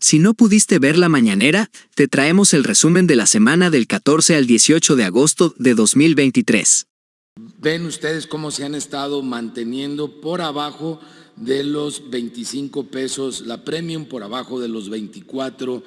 Si no pudiste ver la mañanera, te traemos el resumen de la semana del 14 al 18 de agosto de 2023. Ven ustedes cómo se han estado manteniendo por abajo de los 25 pesos la premium, por abajo de los 24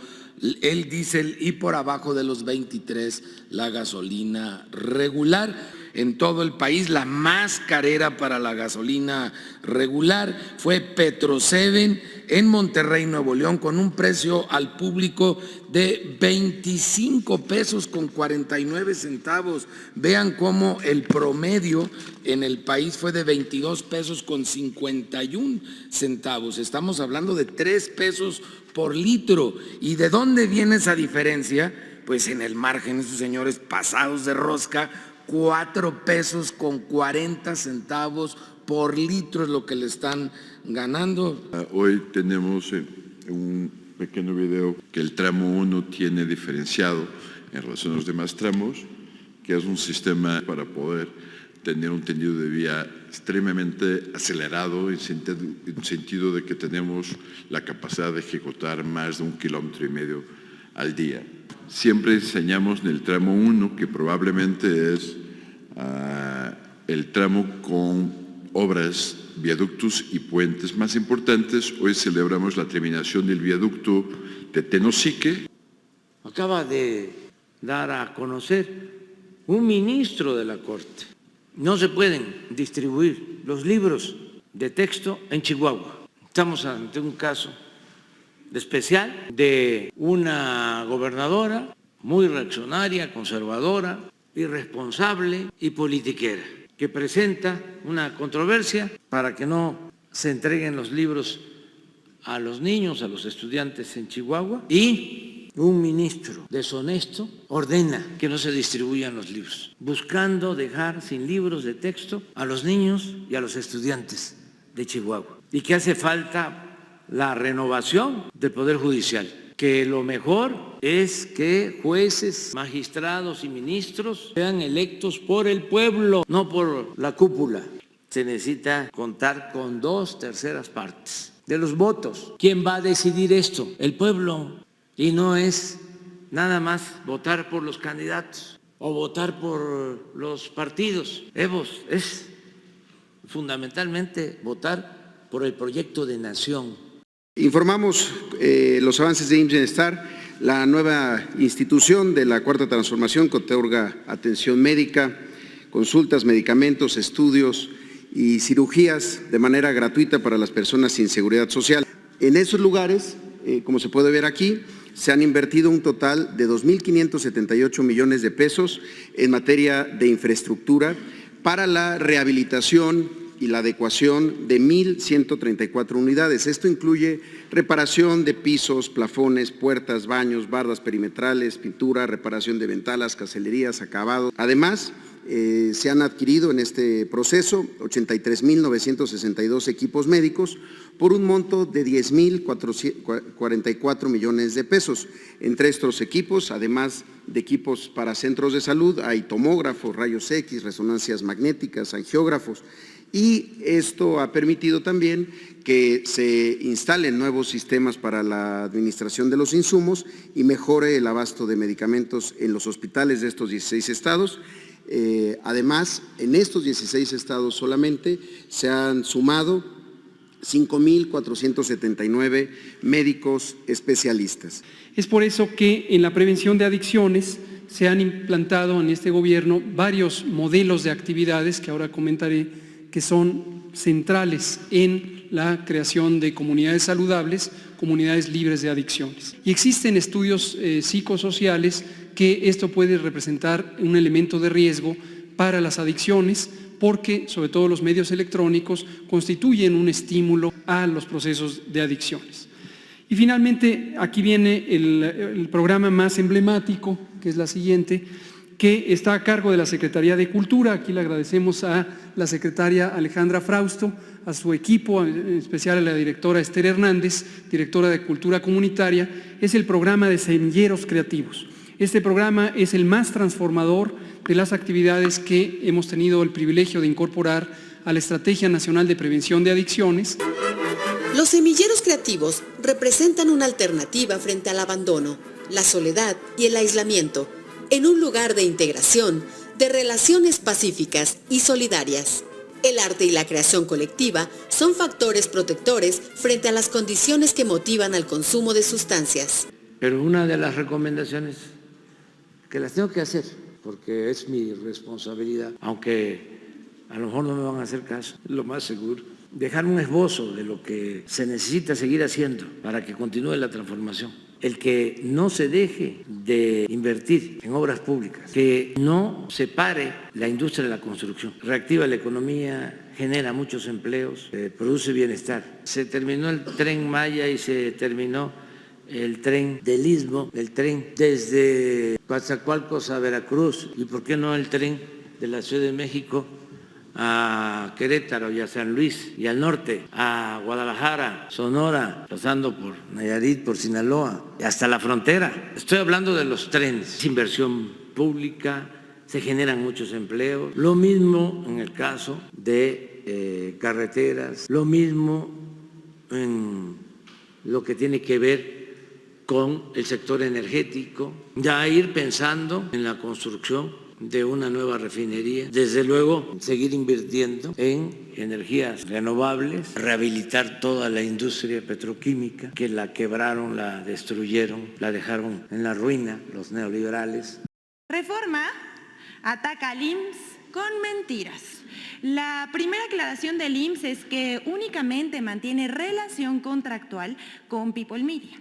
el diésel y por abajo de los 23 la gasolina regular. En todo el país la más carera para la gasolina regular fue Petro 7 en Monterrey, Nuevo León, con un precio al público de 25 pesos con 49 centavos. Vean cómo el promedio en el país fue de 22 pesos con 51 centavos. Estamos hablando de 3 pesos por litro. ¿Y de dónde viene esa diferencia? Pues en el margen, esos señores pasados de rosca, 4 pesos con 40 centavos por litro es lo que le están ganando. Hoy tenemos un pequeño video que el tramo 1 tiene diferenciado en relación a los demás tramos, que es un sistema para poder tener un tendido de vía extremadamente acelerado en sentido de que tenemos la capacidad de ejecutar más de 1,5 kilómetros al día. Siempre enseñamos en el tramo 1, que probablemente es el tramo con obras, viaductos y puentes más importantes. Hoy celebramos la terminación del viaducto de Tenosique. Acaba de dar a conocer un ministro de la Corte. No se pueden distribuir los libros de texto en Chihuahua. Estamos ante un caso especial de una gobernadora muy reaccionaria, conservadora, irresponsable y politiquera, que presenta una controversia para que no se entreguen los libros a los niños, a los estudiantes en Chihuahua, y un ministro deshonesto ordena que no se distribuyan los libros, buscando dejar sin libros de texto a los niños y a los estudiantes de Chihuahua, y que hace falta la renovación del Poder Judicial, que lo mejor es que jueces, magistrados y ministros sean electos por el pueblo, no por la cúpula. Se necesita contar con 2/3 partes de los votos. ¿Quién va a decidir esto? El pueblo. Y no es nada más votar por los candidatos o votar por los partidos. Es fundamentalmente votar por el proyecto de nación. Informamos los avances de IMSS Bienestar, la nueva institución de la Cuarta Transformación que otorga atención médica, consultas, medicamentos, estudios y cirugías de manera gratuita para las personas sin seguridad social. En esos lugares, como se puede ver aquí, se han invertido un total de 2.578 millones de pesos en materia de infraestructura para la rehabilitación y la adecuación de 1.134 unidades. Esto incluye reparación de pisos, plafones, puertas, baños, bardas perimetrales, pintura, reparación de ventanas, cancelerías, acabado. Además, se han adquirido en este proceso 83.962 equipos médicos por un monto de 10.044 millones de pesos. Entre estos equipos, además de equipos para centros de salud, hay tomógrafos, rayos X, resonancias magnéticas, angiógrafos. Y esto ha permitido también que se instalen nuevos sistemas para la administración de los insumos y mejore el abasto de medicamentos en los hospitales de estos 16 estados. Además, en estos 16 estados solamente se han sumado 5.479 médicos especialistas. Es por eso que en la prevención de adicciones se han implantado en este gobierno varios modelos de actividades que ahora comentaré, que son centrales en la creación de comunidades saludables, comunidades libres de adicciones. Y existen estudios psicosociales que esto puede representar un elemento de riesgo para las adicciones, porque sobre todo los medios electrónicos constituyen un estímulo a los procesos de adicciones. Y finalmente aquí viene el programa más emblemático, que es la siguiente, que está a cargo de la Secretaría de Cultura. Aquí le agradecemos a la secretaria Alejandra Frausto, a su equipo, en especial a la directora Esther Hernández, directora de Cultura Comunitaria. Es el programa de Semilleros Creativos. Este programa es el más transformador de las actividades que hemos tenido el privilegio de incorporar a la Estrategia Nacional de Prevención de Adicciones. Los semilleros creativos representan una alternativa frente al abandono, la soledad y el aislamiento, en un lugar de integración, de relaciones pacíficas y solidarias. El arte y la creación colectiva son factores protectores frente a las condiciones que motivan al consumo de sustancias. Pero una de las recomendaciones que las tengo que hacer, porque es mi responsabilidad, aunque a lo mejor no me van a hacer caso, lo más seguro, dejar un esbozo de lo que se necesita seguir haciendo para que continúe la transformación. El que no se deje de invertir en obras públicas, que no se pare la industria de la construcción, reactiva la economía, genera muchos empleos, produce bienestar. Se terminó el Tren Maya y se terminó el tren del Istmo, el tren desde Coatzacoalcos a Veracruz, y por qué no el tren de la Ciudad de México a Querétaro y a San Luis y al norte, a Guadalajara, Sonora, pasando por Nayarit, por Sinaloa, hasta la frontera. Estoy hablando de los trenes, inversión pública, se generan muchos empleos. Lo mismo en el caso de carreteras, lo mismo en lo que tiene que ver con el sector energético, ya ir pensando en la construcción de una nueva refinería, desde luego seguir invirtiendo en energías renovables, rehabilitar toda la industria petroquímica que la quebraron, la destruyeron, la dejaron en la ruina los neoliberales. Reforma ataca al IMSS con mentiras. La primera aclaración del IMSS es que únicamente mantiene relación contractual con People Media.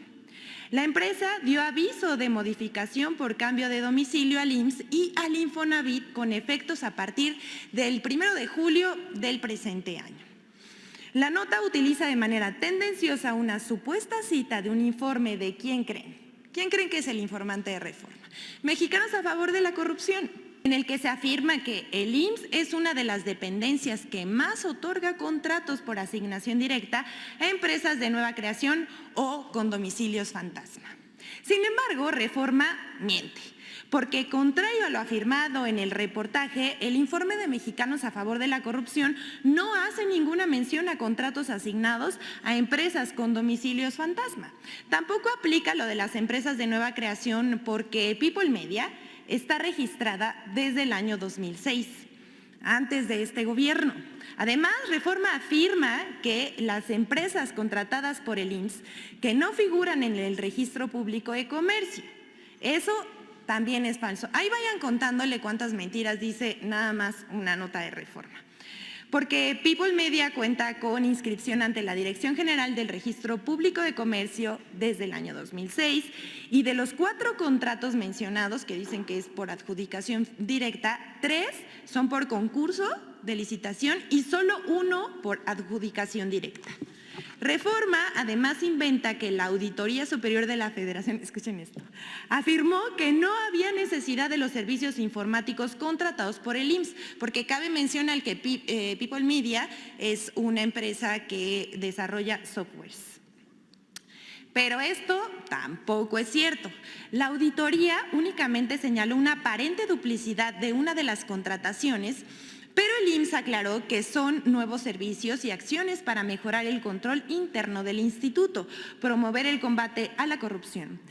La empresa dio aviso de modificación por cambio de domicilio al IMSS y al Infonavit con efectos a partir del 1 de julio del presente año. La nota utiliza de manera tendenciosa una supuesta cita de un informe de ¿quién creen? ¿Quién creen que es el informante de Reforma? Mexicanos a favor de la corrupción, en el que se afirma que el IMSS es una de las dependencias que más otorga contratos por asignación directa a empresas de nueva creación o con domicilios fantasma. Sin embargo, Reforma miente, porque contrario a lo afirmado en el reportaje, el informe de Mexicanos a favor de la corrupción no hace ninguna mención a contratos asignados a empresas con domicilios fantasma. Tampoco aplica lo de las empresas de nueva creación porque People Media está registrada desde el año 2006, antes de este gobierno. Además, Reforma afirma que las empresas contratadas por el IMSS que no figuran en el registro público de comercio. Eso también es falso. Ahí vayan contándole cuántas mentiras dice nada más una nota de Reforma. Porque People Media cuenta con inscripción ante la Dirección General del Registro Público de Comercio desde el año 2006 y de los 4 contratos mencionados, que dicen que es por adjudicación directa, 3 son por concurso de licitación y solo 1 por adjudicación directa. Reforma además inventa que la Auditoría Superior de la Federación, escuchen esto, afirmó que no había necesidad de los servicios informáticos contratados por el IMSS, porque cabe mencionar que People Media es una empresa que desarrolla softwares. Pero esto tampoco es cierto. La auditoría únicamente señaló una aparente duplicidad de una de las contrataciones, pero el IMSS aclaró que son nuevos servicios y acciones para mejorar el control interno del instituto, promover el combate a la corrupción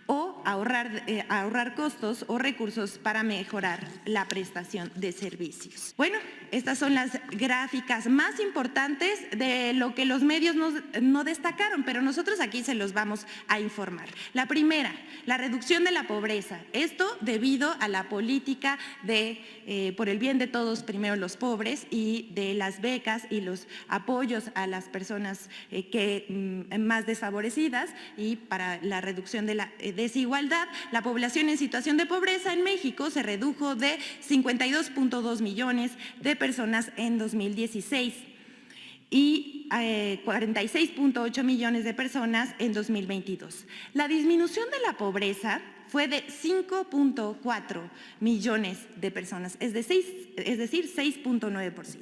o ahorrar costos o recursos para mejorar la prestación de servicios. Bueno, estas son las gráficas más importantes de lo que los medios no destacaron, pero nosotros aquí se los vamos a informar. La primera, la reducción de la pobreza. Esto debido a la política de por el bien de todos, primero los pobres, y de las becas y los apoyos a las personas más desfavorecidas y para la reducción de la desigualdad. La población en situación de pobreza en México se redujo de 52.2 millones de personas en 2016 y 46.8 millones de personas en 2022. La disminución de la pobreza fue de 5.4 millones de personas, es decir, 6.9%.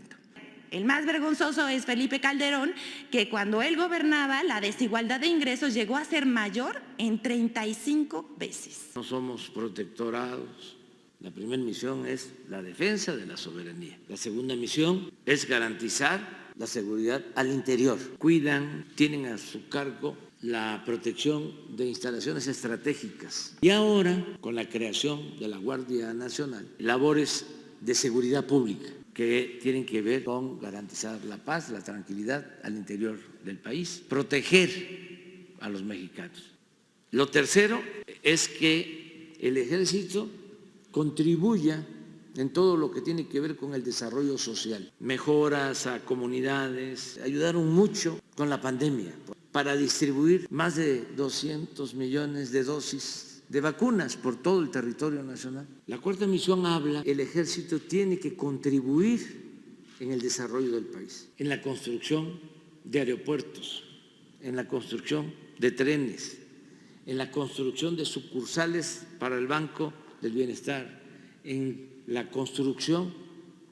El más vergonzoso es Felipe Calderón, que cuando él gobernaba, la desigualdad de ingresos llegó a ser mayor en 35 veces. No somos protectorados. La primera misión es la defensa de la soberanía. La segunda misión es garantizar la seguridad al interior. Cuidan, tienen a su cargo la protección de instalaciones estratégicas. Y ahora, con la creación de la Guardia Nacional, labores de seguridad pública que tienen que ver con garantizar la paz, la tranquilidad al interior del país, proteger a los mexicanos. Lo tercero es que el Ejército contribuya en todo lo que tiene que ver con el desarrollo social, mejoras a comunidades, ayudaron mucho con la pandemia para distribuir más de 200 millones de dosis de vacunas por todo el territorio nacional. La cuarta misión habla, el Ejército tiene que contribuir en el desarrollo del país, en la construcción de aeropuertos, en la construcción de trenes, en la construcción de sucursales para el Banco del Bienestar, en la construcción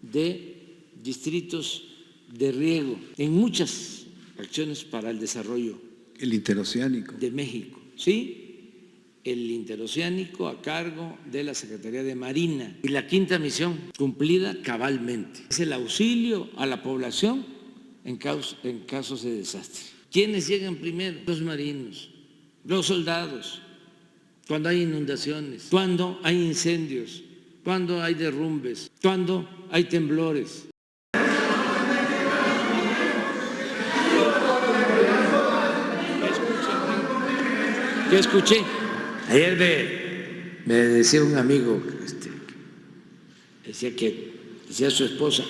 de distritos de riego, en muchas acciones para el desarrollo. El interoceánico. De México, ¿sí? El interoceánico a cargo de la Secretaría de Marina. Y la quinta misión, cumplida cabalmente, es el auxilio a la población en casos de desastre. ¿Quiénes llegan primero? Los marinos, los soldados, cuando hay inundaciones, cuando hay incendios, cuando hay derrumbes, cuando hay temblores. ¿Qué escuché? Ayer me decía un amigo, decía su esposa,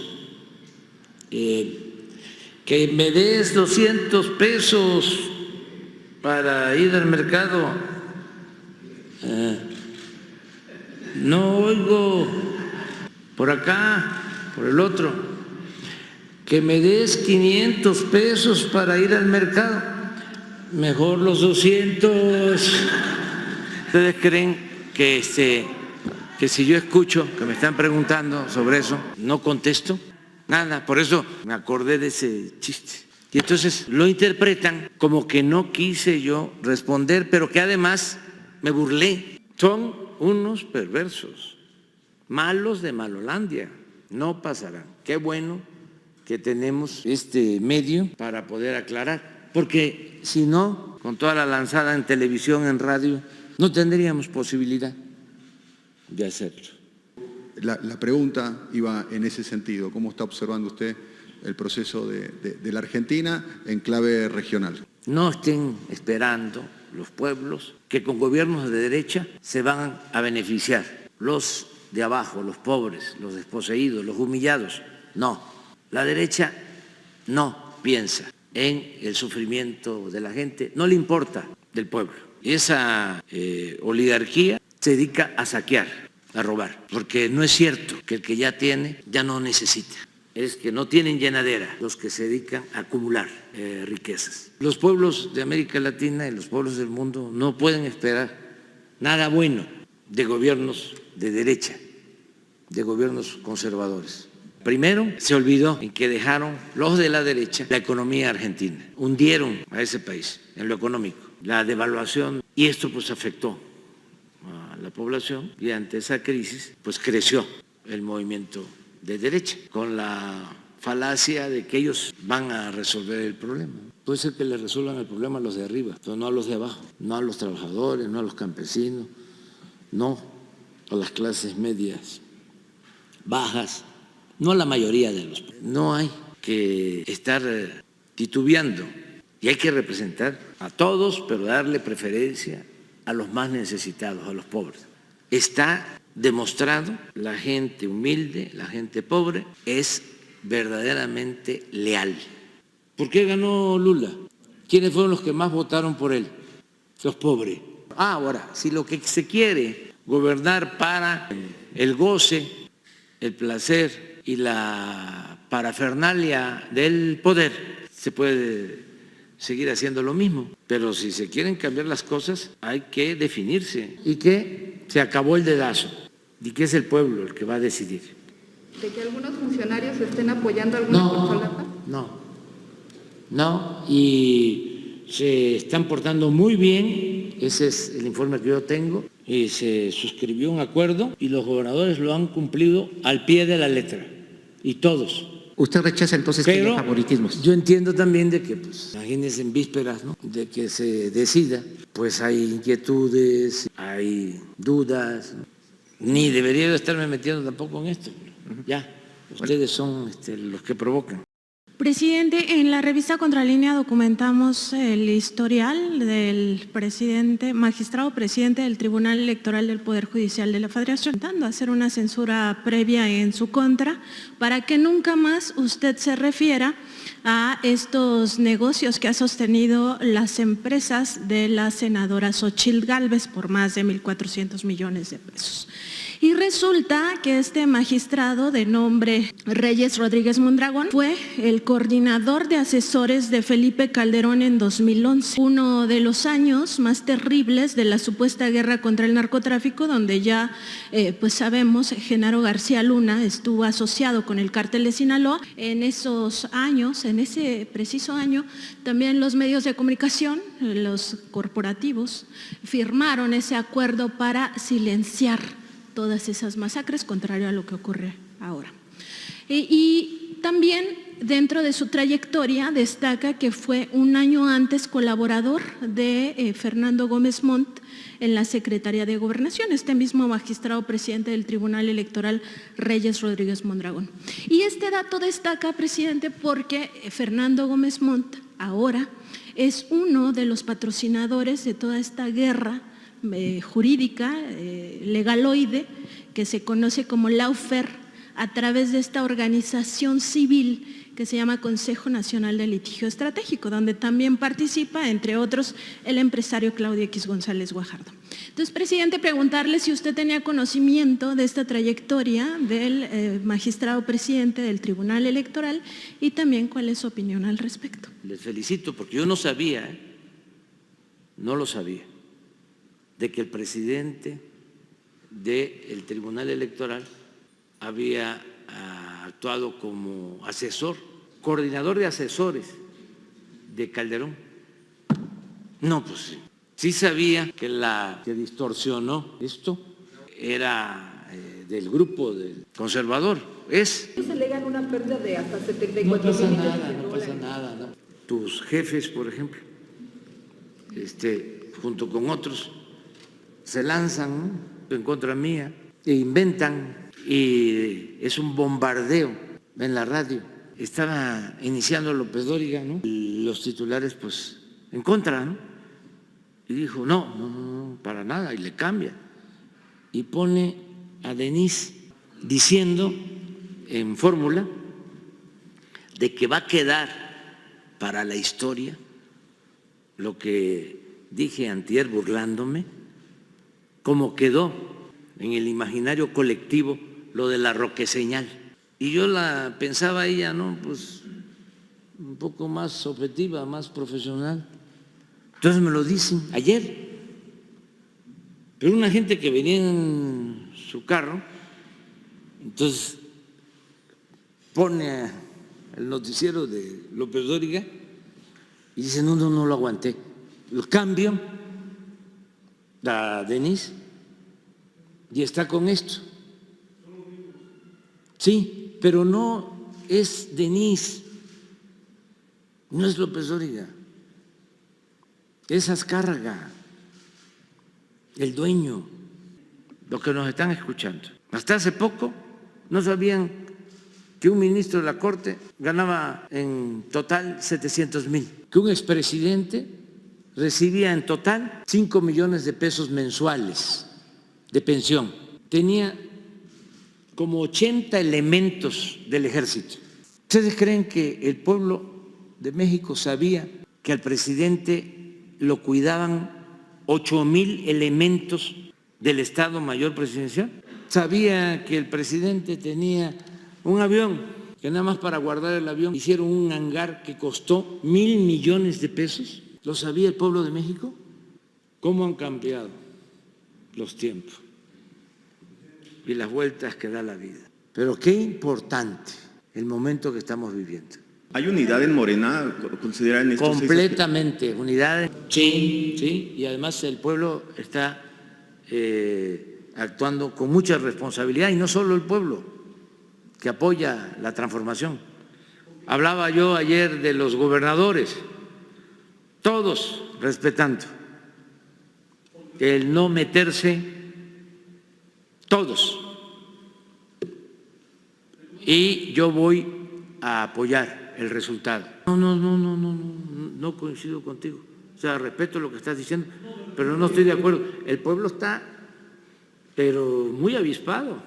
que me des 200 pesos para ir al mercado. No oigo por acá, por el otro, que me des 500 pesos para ir al mercado. Mejor los 200. ¿Ustedes creen que si yo escucho que me están preguntando sobre eso, no contesto? Nada, por eso me acordé de ese chiste. Y entonces lo interpretan como que no quise yo responder, pero que además me burlé. Son unos perversos, malos de Malolandia, no pasarán. Qué bueno que tenemos este medio para poder aclarar, porque si no, con toda la lanzada en televisión, en radio, no tendríamos posibilidad de hacerlo. La pregunta iba en ese sentido. ¿Cómo está observando usted el proceso de la Argentina en clave regional? No estén esperando los pueblos que con gobiernos de derecha se van a beneficiar. Los de abajo, los pobres, los desposeídos, los humillados. No, la derecha no piensa en el sufrimiento de la gente, no le importa del pueblo. Esa oligarquía se dedica a saquear, a robar, porque no es cierto que el que ya tiene ya no necesita. Es que no tienen llenadera los que se dedican a acumular riquezas. Los pueblos de América Latina y los pueblos del mundo no pueden esperar nada bueno de gobiernos de derecha, de gobiernos conservadores. Primero, se olvidó en que dejaron los de la derecha la economía argentina, hundieron a ese país en lo económico, la devaluación, y esto pues afectó a la población y ante esa crisis pues creció el movimiento de derecha, con la falacia de que ellos van a resolver el problema. Puede ser que le resuelvan el problema a los de arriba, pero no a los de abajo, no a los trabajadores, no a los campesinos, no a las clases medias bajas, no a la mayoría de los. No hay que estar titubeando y hay que representar a todos, pero darle preferencia a los más necesitados, a los pobres. Está demostrado, la gente humilde, la gente pobre, es verdaderamente leal. ¿Por qué ganó Lula? ¿Quiénes fueron los que más votaron por él? Los pobres. Ahora, si lo que se quiere gobernar para el goce, el placer y la parafernalia del poder, se puede seguir haciendo lo mismo. Pero si se quieren cambiar las cosas, hay que definirse y que se acabó el dedazo y que es el pueblo el que va a decidir. ¿De que algunos funcionarios estén apoyando alguna corcholata? No, y se están portando muy bien, ese es el informe que yo tengo, y se suscribió un acuerdo y los gobernadores lo han cumplido al pie de la letra, y todos Usted rechaza entonces que haya Pero favoritismos. yo entiendo también de que, pues, imagínense en vísperas, ¿no?, de que se decida, pues hay inquietudes, hay dudas, ¿no? Ni debería de estarme metiendo tampoco en esto. Ya, ustedes son los que provocan. Presidente, en la revista Contralínea documentamos el historial del magistrado presidente del Tribunal Electoral del Poder Judicial de la Federación, intentando hacer una censura previa en su contra para que nunca más usted se refiera a estos negocios que ha sostenido las empresas de la senadora Xóchitl Gálvez por más de 1.400 millones de pesos. Y resulta que este magistrado de nombre Reyes Rodríguez Mondragón fue el coordinador de asesores de Felipe Calderón en 2011, uno de los años más terribles de la supuesta guerra contra el narcotráfico, donde ya pues sabemos, Genaro García Luna estuvo asociado con el cártel de Sinaloa. En esos años, en ese preciso año, también los medios de comunicación, los corporativos, firmaron ese acuerdo para silenciar todas esas masacres, contrario a lo que ocurre ahora. Y también dentro de su trayectoria destaca que fue un año antes colaborador de Fernando Gómez Montt en la Secretaría de Gobernación, este mismo magistrado presidente del Tribunal Electoral, Reyes Rodríguez Mondragón. Y este dato destaca, presidente, porque Fernando Gómez Montt ahora es uno de los patrocinadores de toda esta guerra jurídica, legaloide, que se conoce como lawfare, a través de esta organización civil que se llama Consejo Nacional de Litigio Estratégico, donde también participa, entre otros, el empresario Claudio X González Guajardo. Entonces, presidente, preguntarle si usted tenía conocimiento de esta trayectoria del magistrado presidente del Tribunal Electoral y también cuál es su opinión al respecto. Les felicito porque yo no sabía, no lo sabía, de que el presidente del Tribunal Electoral había actuado como asesor, coordinador de asesores de Calderón. No, pues sí sabía que la que distorsionó esto era del grupo del conservador. Se alegan una pérdida de hasta 74 No pasa millones nada, de no dólares. pasa nada. ¿No? Tus jefes, por ejemplo, junto con otros, se lanzan, ¿no?, en contra mía e inventan, y es un bombardeo en la radio. Estaba iniciando López Dóriga, ¿no?, los titulares pues en contra, ¿no?, y dijo no, para nada, y le cambia y pone a Denise diciendo en fórmula de que va a quedar para la historia lo que dije antier burlándome, como quedó en el imaginario colectivo lo de la roqueseñal. Y yo la pensaba ella, ¿no?, pues un poco más objetiva, más profesional. Entonces me lo dicen ayer. Pero una gente que venía en su carro, entonces pone el noticiero de López Dóriga y dice, no lo aguanté. Lo cambio a Denise y está con esto. Sí, pero no es Denise, no es López Dóriga, es Azcárraga, el dueño, los que nos están escuchando. Hasta hace poco no sabían que un ministro de la Corte ganaba en total 700,000, que un expresidente recibía en total 5 millones de pesos mensuales de pensión. Tenía como 80 elementos del ejército. ¿Ustedes creen que el pueblo de México sabía que al presidente lo cuidaban 8,000 elementos del Estado Mayor Presidencial? ¿Sabía que el presidente tenía un avión, que nada más para guardar el avión hicieron un hangar que costó 1,000 millones de pesos? ¿Lo sabía el pueblo de México? ¿Cómo han cambiado los tiempos y las vueltas que da la vida? Pero qué importante el momento que estamos viviendo. ¿Hay unidad en Morena? ¿Consideran estos completamente unidad? Sí, y además el pueblo está actuando con mucha responsabilidad, y no solo el pueblo que apoya la transformación, Hablaba yo ayer de los gobernadores, todos respetando el no meterse, todos. Y yo voy a apoyar el resultado. No coincido contigo. O sea, respeto lo que estás diciendo, pero no estoy de acuerdo. El pueblo está, pero muy avispado.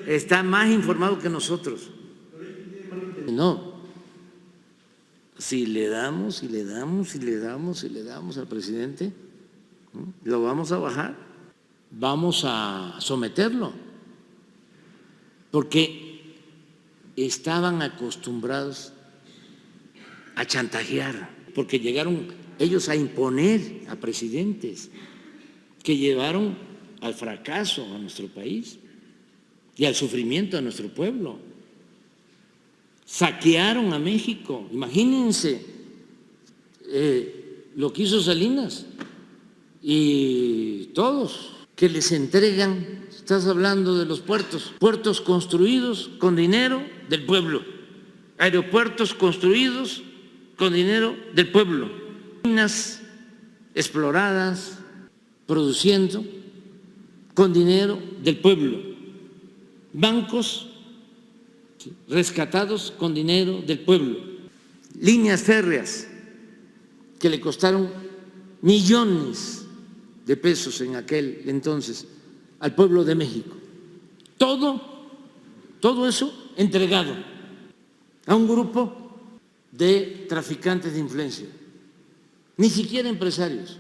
Está más informado que nosotros. No. Si le damos al presidente, lo vamos a bajar, vamos a someterlo, porque estaban acostumbrados a chantajear, porque llegaron ellos a imponer a presidentes que llevaron al fracaso a nuestro país y al sufrimiento a nuestro pueblo. Saquearon a México, imagínense lo que hizo Salinas y todos que les entregan, estás hablando de los puertos, puertos construidos con dinero del pueblo, aeropuertos construidos con dinero del pueblo, minas exploradas, produciendo con dinero del pueblo, bancos rescatados con dinero del pueblo, líneas férreas que le costaron millones de pesos en aquel entonces al pueblo de México. Todo eso entregado a un grupo de traficantes de influencia, ni siquiera empresarios.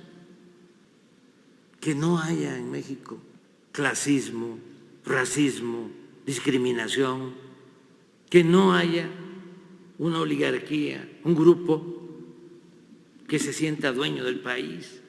Que no haya en México clasismo, racismo, discriminación, que no haya una oligarquía, un grupo que se sienta dueño del país.